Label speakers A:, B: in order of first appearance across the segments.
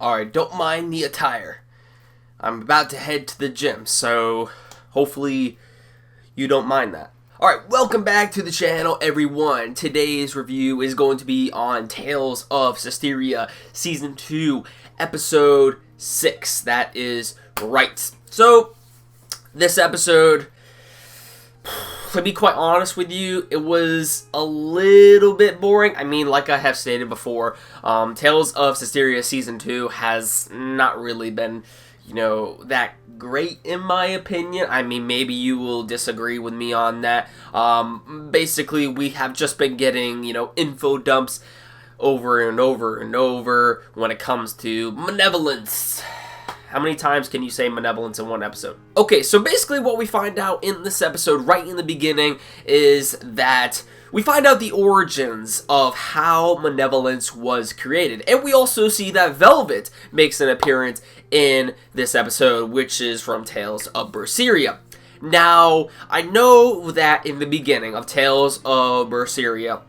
A: Alright, don't mind the attire. I'm about to head to the gym, so hopefully you don't mind that. Alright, welcome back to the channel, everyone. Today's review is going to be on Tales of Zestiria Season 2, Episode 6. That is right. So, this episode, to be quite honest with you, it was a little bit boring. I mean, like I have stated before, Tales of Zestiria Season 2 has not really been, that great in my opinion. I mean, maybe you will disagree with me on that. Basically, we have just been getting, info dumps over and over and over when it comes to Malevolence. How many times can you say Malevolence in one episode? Okay, so basically what we find out in this episode right in the beginning is that we find out the origins of how Malevolence was created. And we also see that Velvet makes an appearance in this episode, which is from Tales of Zestiria. Now, I know that in the beginning of Tales of Zestiria,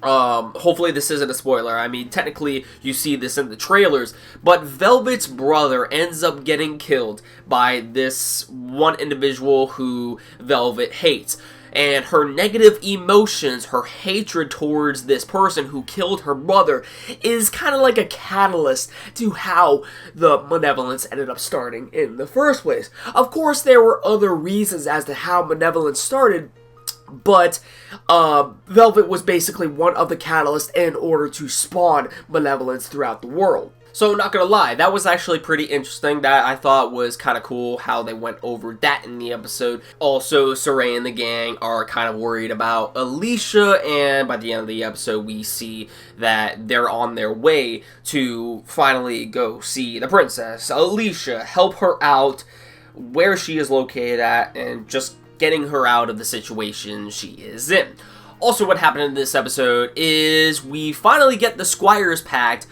A: hopefully this isn't a spoiler. I mean, technically, you see this in the trailers, but Velvet's brother ends up getting killed by this one individual who Velvet hates. And her negative emotions, her hatred towards this person who killed her brother, is kind of like a catalyst to how the Malevolence ended up starting in the first place. Of course, there were other reasons as to how Malevolence started, but Velvet was basically one of the catalysts in order to spawn Malevolence throughout the world. So, not gonna lie, that was actually pretty interesting. That I thought was kind of cool how they went over that in the episode. Also, Saray and the gang are kind of worried about Alicia, and by the end of the episode, we see that they're on their way to finally go see the princess. Alicia, help her out where she is located at, and just getting her out of the situation she is in. Also, what happened in this episode is we finally get the Squires Pact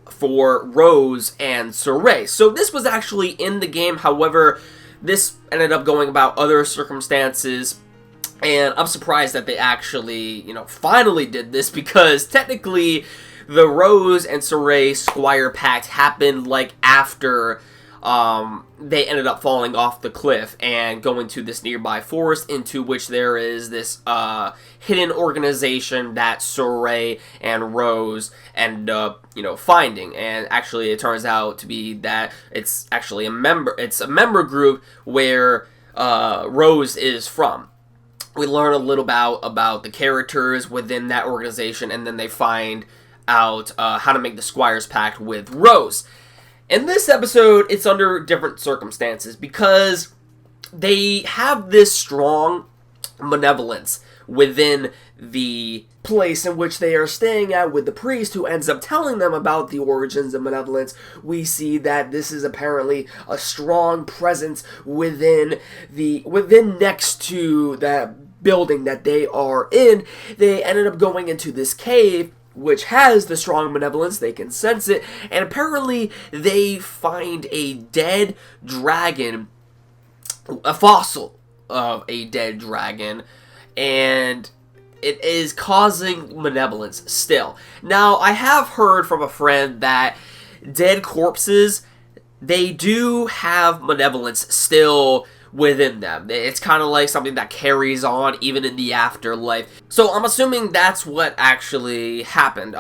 A: for Rose and Saray. So this was actually in the game, however, this ended up going about other circumstances, and I'm surprised that they actually, finally did this, because technically the Rose and Saray Squire Pact happened, after they ended up falling off the cliff and going to this nearby forest, into which there is this hidden organization that Saray and Rose end up, finding. And actually, it turns out to be that it's actually a member group where Rose is from. We learn a little about the characters within that organization, and then they find out how to make the Squires Pact with Rose. In this episode, it's under different circumstances, because they have this strong malevolence within the place in which they are staying at with the priest, who ends up telling them about the origins of malevolence. We see that this is apparently a strong presence within next to that building that they are in. They ended up going into this cave, which has the strong malevolence. They can sense it, and apparently they find a dead dragon, a fossil of a dead dragon, and it is causing malevolence still. Now, I have heard from a friend that dead corpses, they do have malevolence still within them. It's kind of like something that carries on even in the afterlife. So I'm assuming that's what actually happened.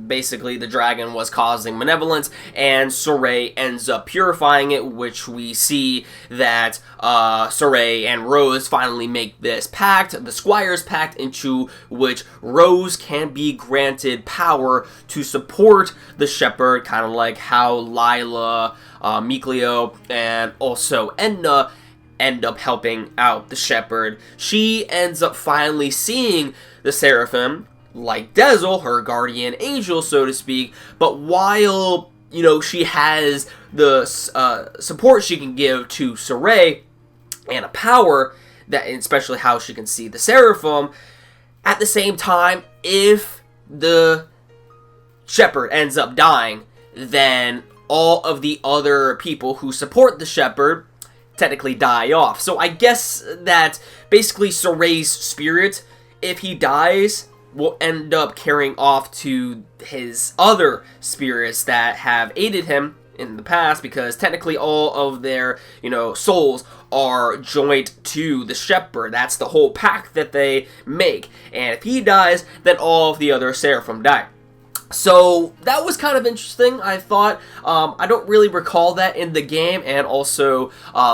A: Basically, the dragon was causing malevolence, and Saray ends up purifying it, which we see that Saray and Rose finally make this pact, the Squires Pact, into which Rose can be granted power to support the shepherd, kind of like how Lila, Mikleo, and also Edna end up helping out the shepherd. She ends up finally seeing the Seraphim, like Dezel, her guardian angel, so to speak, but while, she has the support she can give to Saray, and a power, that, especially how she can see the Seraphim, at the same time, if the shepherd ends up dying, then all of the other people who support the shepherd technically die off. So I guess that basically Saray's spirit, if he dies, will end up carrying off to his other spirits that have aided him in the past, because technically all of their, souls are joined to the shepherd. That's the whole pact that they make. And if he dies, then all of the other seraphim die. So that was kind of interesting, I thought. I don't really recall that in the game, and also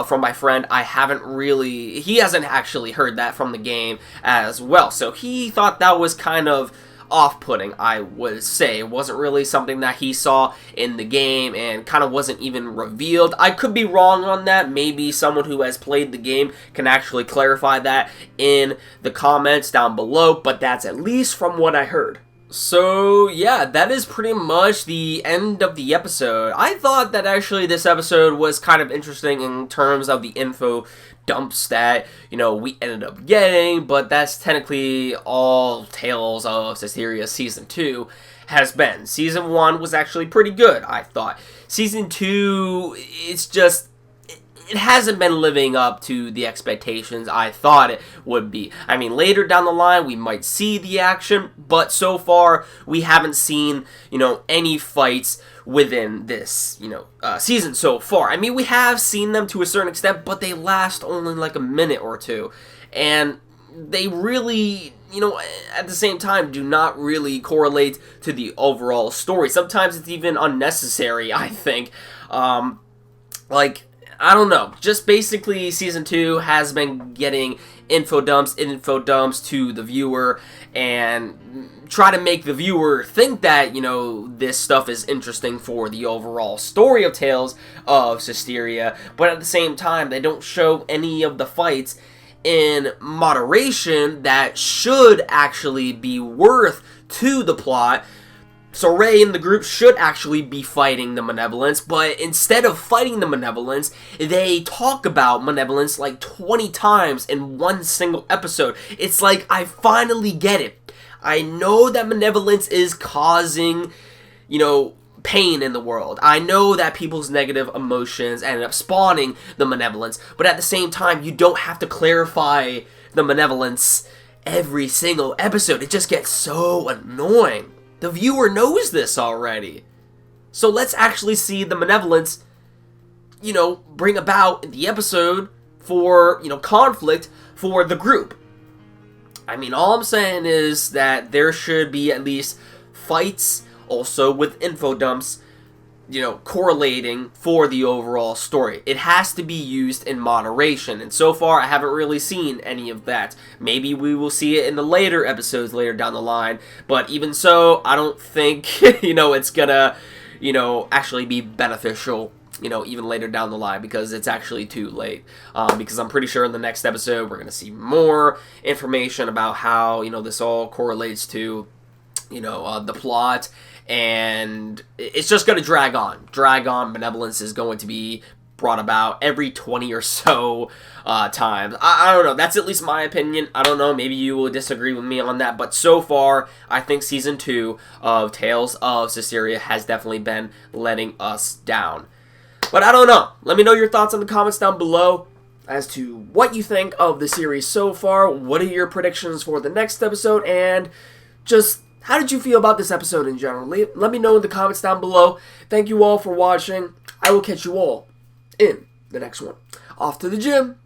A: from my friend, he hasn't actually heard that from the game as well. So he thought that was kind of off-putting, I would say. It wasn't really something that he saw in the game, and kind of wasn't even revealed. I could be wrong on that. Maybe someone who has played the game can actually clarify that in the comments down below, but that's at least from what I heard. So, yeah, that is pretty much the end of the episode. I thought that actually this episode was kind of interesting in terms of the info dumps that, we ended up getting, but that's technically all Tales of Zestiria Season 2 has been. Season 1 was actually pretty good, I thought. Season 2, it hasn't been living up to the expectations I thought it would be. I mean, later down the line, we might see the action, but so far, we haven't seen, any fights within this, season so far. I mean, we have seen them to a certain extent, but they last only like a minute or two. And they really, at the same time, do not really correlate to the overall story. Sometimes it's even unnecessary, I think. I don't know. Just basically, Season 2 has been getting info dumps to the viewer, and try to make the viewer think that, this stuff is interesting for the overall story of Tales of Zestiria, but at the same time, they don't show any of the fights in moderation that should actually be worth to the plot. So Ray and the group should actually be fighting the Malevolence, but instead of fighting the Malevolence, they talk about Malevolence like 20 times in one single episode. It's like, I finally get it. I know that Malevolence is causing, pain in the world. I know that people's negative emotions end up spawning the Malevolence, but at the same time, you don't have to clarify the Malevolence every single episode. It just gets so annoying. The viewer knows this already. So let's actually see the Malevolence, bring about in the episode for, conflict for the group. I mean, all I'm saying is that there should be at least fights, also with info dumps, correlating for the overall story. It has to be used in moderation, and so far I haven't really seen any of that. Maybe we will see it in the later episodes later down the line, but even so, I don't think, it's gonna, actually be beneficial, even later down the line, because it's actually too late. Because I'm pretty sure in the next episode we're gonna see more information about how, this all correlates to, the plot, and it's just going to drag on. Malevolence is going to be brought about every 20 or so times. I don't know. That's at least my opinion. I don't know. Maybe you will disagree with me on that. But so far, I think Season 2 of Tales of Zestiria has definitely been letting us down. But I don't know. Let me know your thoughts in the comments down below as to what you think of the series so far. What are your predictions for the next episode? And just, how did you feel about this episode in general? Let me know in the comments down below. Thank you all for watching. I will catch you all in the next one. Off to the gym.